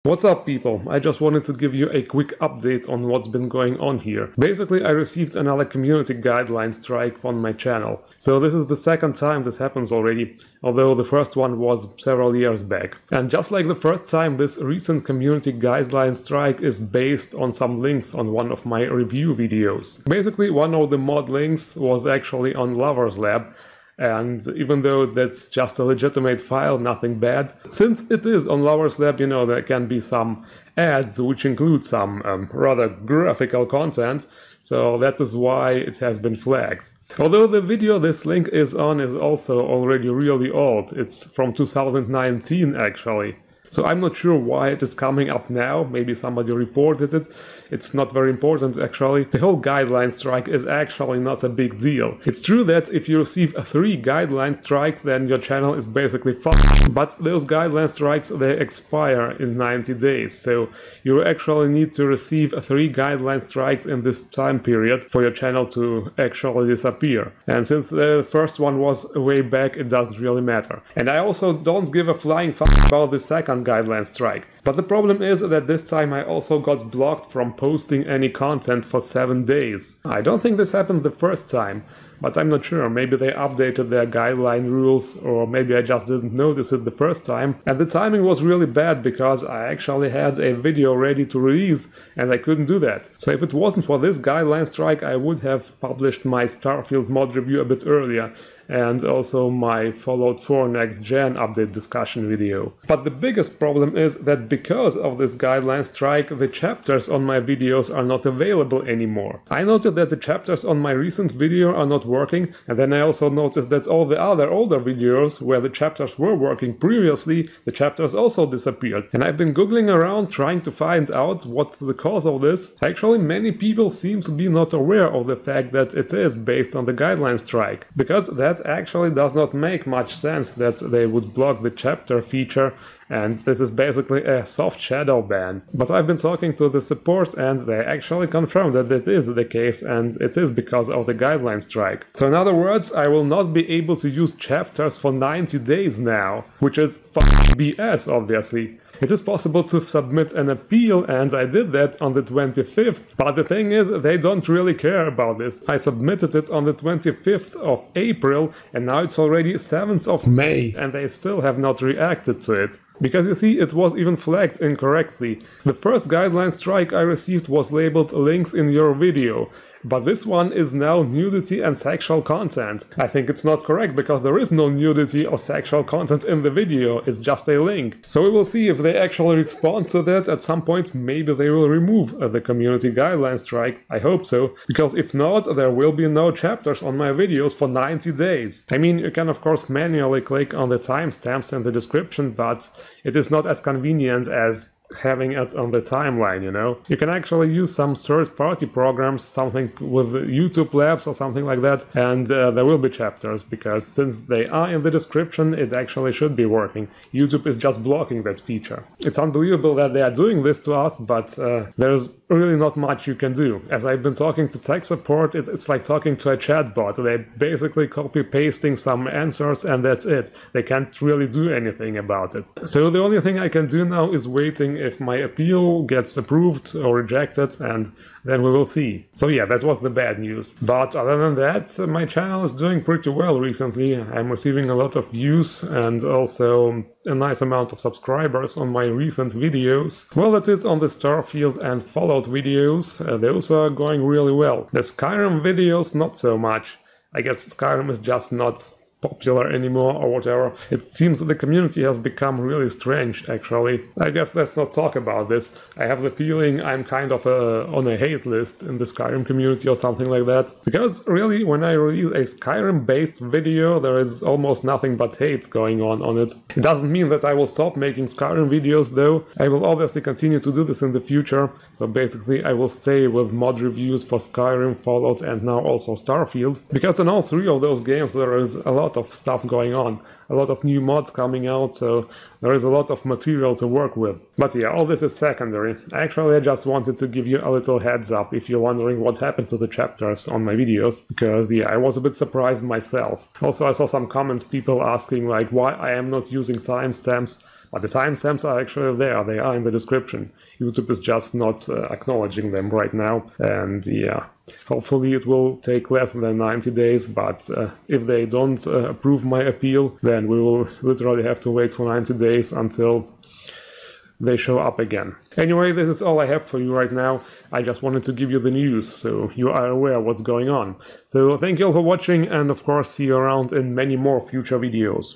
What's up, people? I just wanted to give you a quick update on what's been going on here. Basically, I received another community guideline strike on my channel. So this is the second time this happens already, although the first one was several years back. And just like the first time, this recent community guideline strike is based on some links on one of my review videos. Basically, one of the mod links was actually on Lover's Lab. And even though that's just a legitimate file, nothing bad, since it is on Lover's Lab, you know, there can be some ads which include some rather graphical content, so that is why it has been flagged. Although the video this link is on is also already really old, it's from 2019 actually. So I'm not sure why it is coming up now, maybe somebody reported it, it's not very important actually. The whole guideline strike is actually not a big deal. It's true that if you receive a 3 guideline strike, then your channel is basically fucked. But those guideline strikes, they expire in 90 days, so you actually need to receive 3 guideline strikes in this time period for your channel to actually disappear. And since the first one was way back, it doesn't really matter. And I also don't give a flying fuck about the second guideline strike. But the problem is that this time I also got blocked from posting any content for 7 days. I don't think this happened the first time, but I'm not sure. Maybe they updated their guideline rules, or maybe I just didn't notice it the first time. And the timing was really bad because I actually had a video ready to release and I couldn't do that. So if it wasn't for this guideline strike, I would have published my Starfield Mod Review a bit earlier, and also my Fallout 4 Next Gen update discussion video. But the biggest problem is that because of this guideline strike, the chapters on my videos are not available anymore. I noted that the chapters on my recent video are not working, and then I also noticed that all the other older videos where the chapters were working previously, the chapters also disappeared. And I've been googling around trying to find out what's the cause of this. Actually, many people seem to be not aware of the fact that it is based on the guideline strike, because that actually does not make much sense that they would block the chapter feature, and this is basically a soft shadow ban. But I've been talking to the support and they actually confirmed that it is the case, and it is because of the guideline strike. So in other words, I will not be able to use chapters for 90 days now, which is fucking BS obviously. It is possible to submit an appeal, and I did that on the 25th, but the thing is, they don't really care about this. I submitted it on the 25th of April, and now it's already 7th of May, and they still have not reacted to it. Because you see, it was even flagged incorrectly. The first guideline strike I received was labeled links in your video, but this one is now nudity and sexual content. I think it's not correct because there is no nudity or sexual content in the video, it's just a link. So we will see if they actually respond to that at some point. Maybe they will remove the community guideline strike, I hope so, because if not, there will be no chapters on my videos for 90 days. I mean, you can of course manually click on the timestamps in the description, but it is not as convenient as having it on the timeline, you know. You can actually use some third-party programs, something with YouTube Labs or something like that, and there will be chapters, because since they are in the description, it actually should be working. YouTube is just blocking that feature. It's unbelievable that they are doing this to us, but there's really not much you can do. As I've been talking to tech support, it's like talking to a chatbot. They're basically copy-pasting some answers and that's it. They can't really do anything about it. So the only thing I can do now is waiting if my appeal gets approved or rejected, and then we will see. So yeah, that was the bad news. But other than that, my channel is doing pretty well recently. I'm receiving a lot of views and also a nice amount of subscribers on my recent videos. Well, that is on the Starfield and Fallout videos. Those are going really well. The Skyrim videos, not so much. I guess Skyrim is just not popular anymore or whatever. It seems that the community has become really strange, actually. I guess let's not talk about this. I have the feeling I'm kind of on a hate list in the Skyrim community or something like that. Because really, when I release a Skyrim-based video, there is almost nothing but hate going on it. It doesn't mean that I will stop making Skyrim videos though. I will obviously continue to do this in the future. So basically I will stay with mod reviews for Skyrim, Fallout and now also Starfield. Because in all 3 of those games there is a lot of stuff going on. a lot of new mods coming out, so there is a lot of material to work with. But yeah, all this is secondary. Actually, I just wanted to give you a little heads up if you're wondering what happened to the chapters on my videos, because yeah, I was a bit surprised myself. Also, I saw some comments, people asking like why I am not using timestamps, but the timestamps are actually there, they are in the description. YouTube is just not acknowledging them right now, and yeah, hopefully it will take less than 90 days, but if they don't approve my appeal, then we will literally have to wait for 90 days until they show up again. Anyway, this is all I have for you right now. I just wanted to give you the news, so you are aware what's going on. So thank you all for watching, and of course see you around in many more future videos.